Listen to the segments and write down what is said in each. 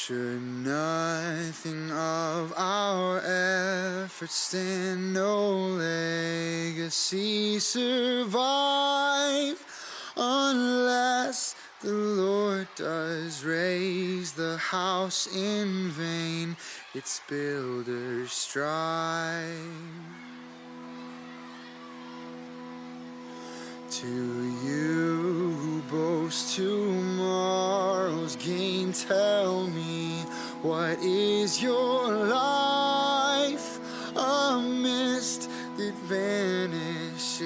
Should nothing of our efforts stand, no legacy survive, unless the Lord does raise the house in vain, its builders strive. To you who boast tomorrow's gain, tell me, what is your life? A mist that vanishes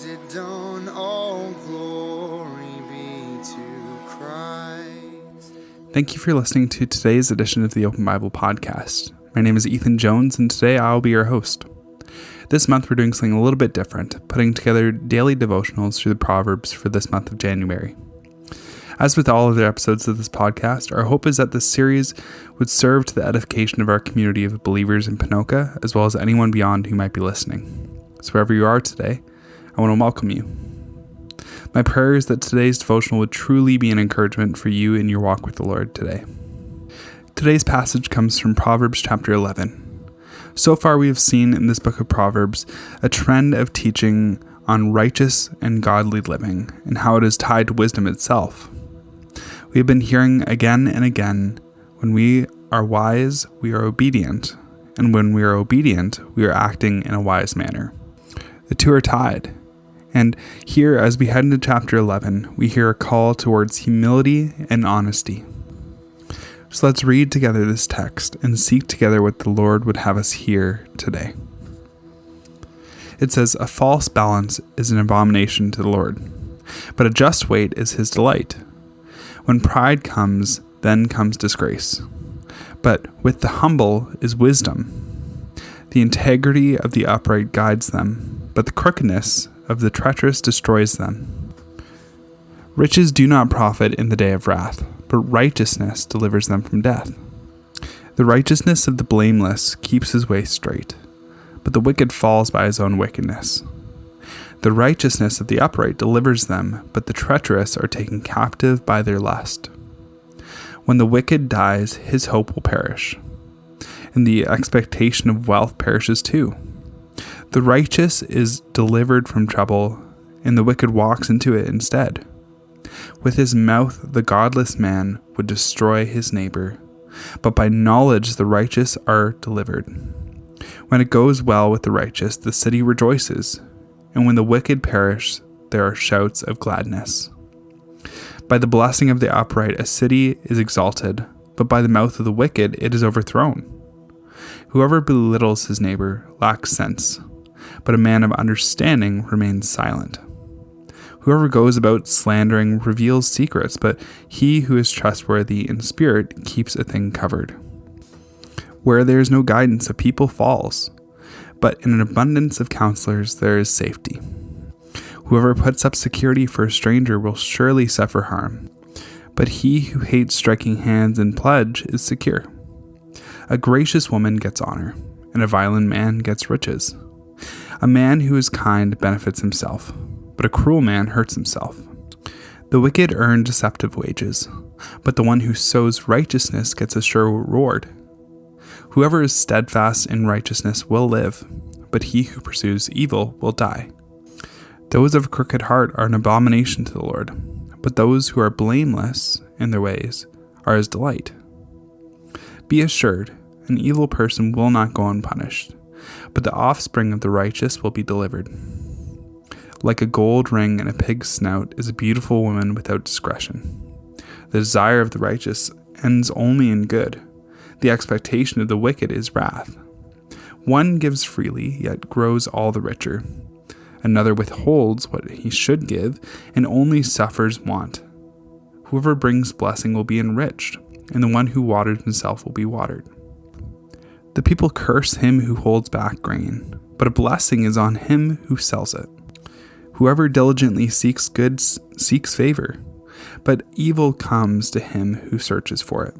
at dawn, all glory be to Christ. Thank you for listening to today's edition of the Open Bible Podcast. My name is Ethan Jones, and today I'll be your host. This month we're doing something a little bit different, putting together daily devotionals through the Proverbs for this month of January. As with all other episodes of this podcast, our hope is that this series would serve to the edification of our community of believers in Ponoka, as well as anyone beyond who might be listening. So wherever you are today, I want to welcome you. My prayer is that today's devotional would truly be an encouragement for you in your walk with the Lord today. Today's passage comes from Proverbs chapter 11. So far, we have seen in this book of Proverbs a trend of teaching on righteous and godly living and how it is tied to wisdom itself. We have been hearing again and again, when we are wise, we are obedient, and when we are obedient, we are acting in a wise manner. The two are tied. And here, as we head into chapter 11, we hear a call towards humility and honesty. So let's read together this text and seek together what the Lord would have us hear today. It says, "A false balance is an abomination to the Lord, but a just weight is his delight. When pride comes, then comes disgrace. But with the humble is wisdom. The integrity of the upright guides them, but the crookedness of the treacherous destroys them. Riches do not profit in the day of wrath, but righteousness delivers them from death. The righteousness of the blameless keeps his way straight, but the wicked falls by his own wickedness. The righteousness of the upright delivers them, but the treacherous are taken captive by their lust. When the wicked dies, his hope will perish, and the expectation of wealth perishes too. The righteous is delivered from trouble, and the wicked walks into it instead. With his mouth the godless man would destroy his neighbor, but by knowledge the righteous are delivered. When it goes well with the righteous, the city rejoices, and when the wicked perish, there are shouts of gladness. By the blessing of the upright a city is exalted, but by the mouth of the wicked it is overthrown. Whoever belittles his neighbor lacks sense, but a man of understanding remains silent. Whoever goes about slandering reveals secrets, but he who is trustworthy in spirit keeps a thing covered. Where there is no guidance, a people falls, but in an abundance of counselors there is safety. Whoever puts up security for a stranger will surely suffer harm, but he who hates striking hands in pledge is secure. A gracious woman gets honor, and a violent man gets riches. A man who is kind benefits himself, but a cruel man hurts himself. The wicked earn deceptive wages, but the one who sows righteousness gets a sure reward. Whoever is steadfast in righteousness will live, but he who pursues evil will die. Those of a crooked heart are an abomination to the Lord, but those who are blameless in their ways are his delight. Be assured, an evil person will not go unpunished, but the offspring of the righteous will be delivered. Like a gold ring in a pig's snout is a beautiful woman without discretion. The desire of the righteous ends only in good. The expectation of the wicked is wrath. One gives freely, yet grows all the richer. Another withholds what he should give, and only suffers want. Whoever brings blessing will be enriched, and the one who waters himself will be watered. The people curse him who holds back grain, but a blessing is on him who sells it. Whoever diligently seeks good seeks favor, but evil comes to him who searches for it.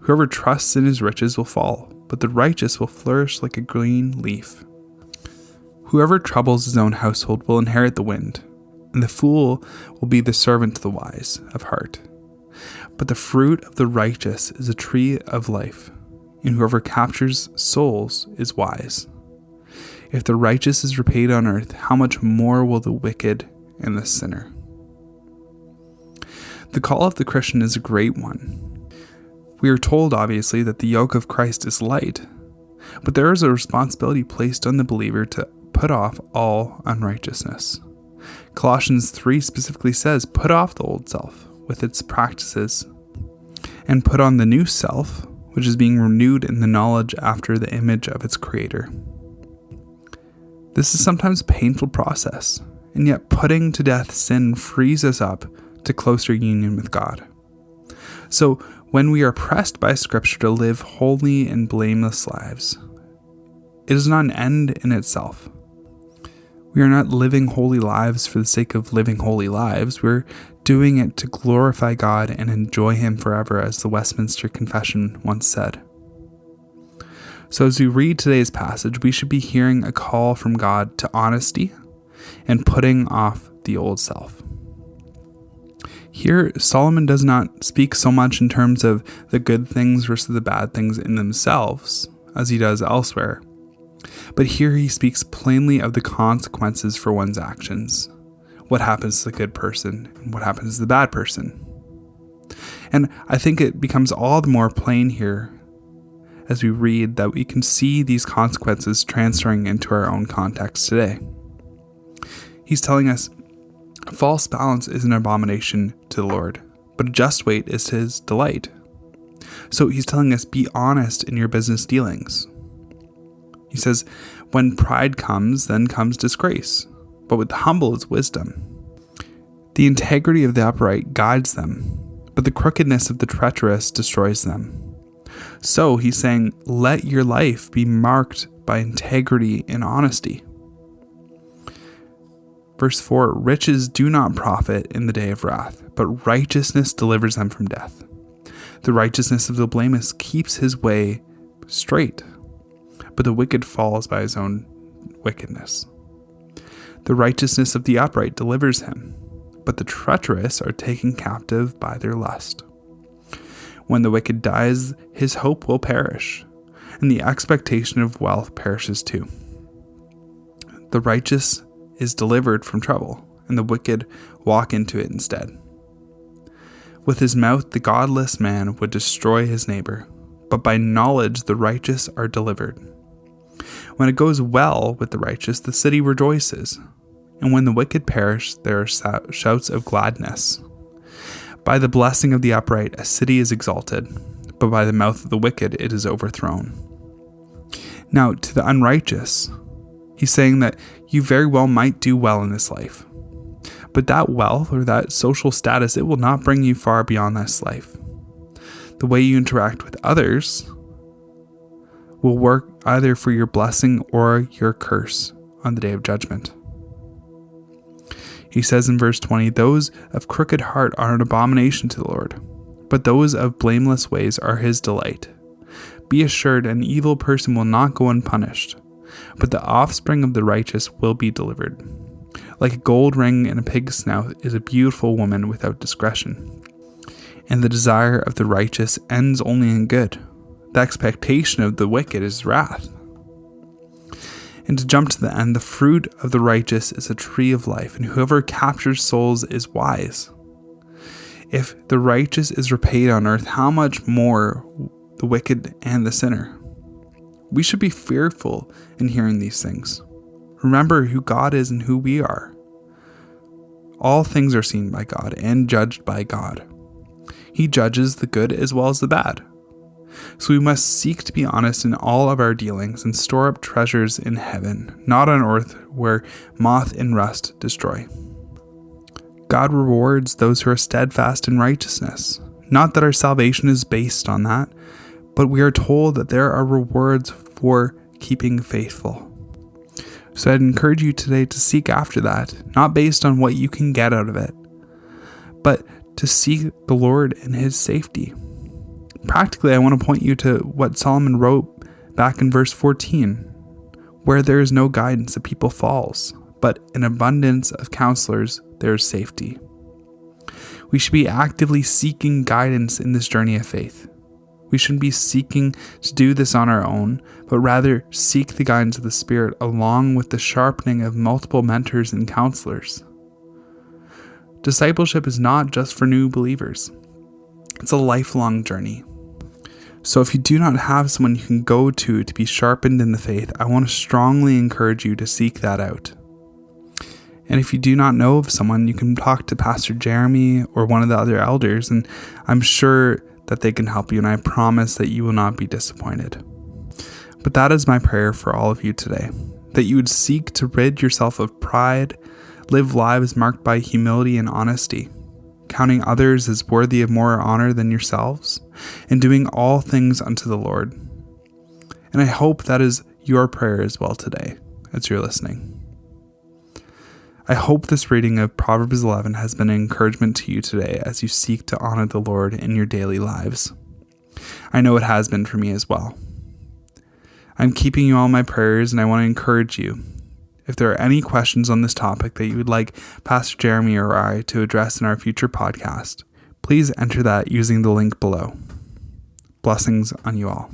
Whoever trusts in his riches will fall, but the righteous will flourish like a green leaf. Whoever troubles his own household will inherit the wind, and the fool will be the servant to the wise of heart. But the fruit of the righteous is a tree of life, and whoever captures souls is wise. If the righteous is repaid on earth, how much more will the wicked and the sinner? The call of the Christian is a great one. We are told, obviously, that the yoke of Christ is light, but there is a responsibility placed on the believer to put off all unrighteousness. Colossians 3 specifically says, "Put off the old self with its practices, and put on the new self, which is being renewed in the knowledge after the image of its creator." This is sometimes a painful process, and yet putting to death sin frees us up to closer union with God. So when we are pressed by Scripture to live holy and blameless lives, it is not an end in itself. We are not living holy lives for the sake of living holy lives. We're doing it to glorify God and enjoy Him forever, as the Westminster Confession once said. So as we read today's passage, we should be hearing a call from God to honesty and putting off the old self. Here, Solomon does not speak so much in terms of the good things versus the bad things in themselves, as he does elsewhere. But here he speaks plainly of the consequences for one's actions. What happens to the good person and what happens to the bad person. And I think it becomes all the more plain here as we read that we can see these consequences transferring into our own context today. He's telling us a false balance is an abomination to the Lord, but a just weight is His delight. So he's telling us, be honest in your business dealings. He says, when pride comes, then comes disgrace, but with the humble is wisdom. The integrity of the upright guides them, but the crookedness of the treacherous destroys them. So he's saying, let your life be marked by integrity and honesty. Verse 4, riches do not profit in the day of wrath, but righteousness delivers them from death. The righteousness of the blameless keeps his way straight, but the wicked falls by his own wickedness. The righteousness of the upright delivers him, but the treacherous are taken captive by their lust. When the wicked dies, his hope will perish, and the expectation of wealth perishes too. The righteous is delivered from trouble, and the wicked walk into it instead. With his mouth the godless man would destroy his neighbor, but by knowledge the righteous are delivered. When it goes well with the righteous, the city rejoices, and when the wicked perish, there are shouts of gladness. By the blessing of the upright, a city is exalted, but by the mouth of the wicked it is overthrown. Now, to the unrighteous, he's saying that you very well might do well in this life, but that wealth or that social status, it will not bring you far beyond this life. The way you interact with others will work either for your blessing or your curse on the day of judgment. He says in verse 20, those of crooked heart are an abomination to the Lord, but those of blameless ways are His delight. Be assured, an evil person will not go unpunished, but the offspring of the righteous will be delivered. Like a gold ring in a pig's snout is a beautiful woman without discretion. And the desire of the righteous ends only in good. The expectation of the wicked is wrath. And to jump to the end, the fruit of the righteous is a tree of life, and whoever captures souls is wise. If the righteous is repaid on earth, how much more the wicked and the sinner? We should be fearful in hearing these things. Remember who God is and who we are. All things are seen by God and judged by God. He judges the good as well as the bad. So we must seek to be honest in all of our dealings and store up treasures in heaven, not on earth where moth and rust destroy. God rewards those who are steadfast in righteousness. Not that our salvation is based on that, but we are told that there are rewards for keeping faithful. So I'd encourage you today to seek after that, not based on what you can get out of it, but to seek the Lord and His safety. Practically, I want to point you to what Solomon wrote back in verse 14, where there is no guidance, the people falls, but in abundance of counselors there is safety. We should be actively seeking guidance in this journey of faith. We shouldn't be seeking to do this on our own, but rather seek the guidance of the Spirit along with the sharpening of multiple mentors and counselors. Discipleship is not just for new believers. It's a lifelong journey. So if you do not have someone you can go to be sharpened in the faith, I want to strongly encourage you to seek that out. And if you do not know of someone, you can talk to Pastor Jeremy or one of the other elders, and I'm sure that they can help you, and I promise that you will not be disappointed. But that is my prayer for all of you today, that you would seek to rid yourself of pride, live lives marked by humility and honesty, counting others as worthy of more honor than yourselves, and doing all things unto the Lord. And I hope that is your prayer as well today, as you're listening. I hope this reading of Proverbs 11 has been an encouragement to you today as you seek to honor the Lord in your daily lives. I know it has been for me as well. I'm keeping you all in my prayers, and I want to encourage you. If there are any questions on this topic that you would like Pastor Jeremy or I to address in our future podcast, please enter that using the link below. Blessings on you all.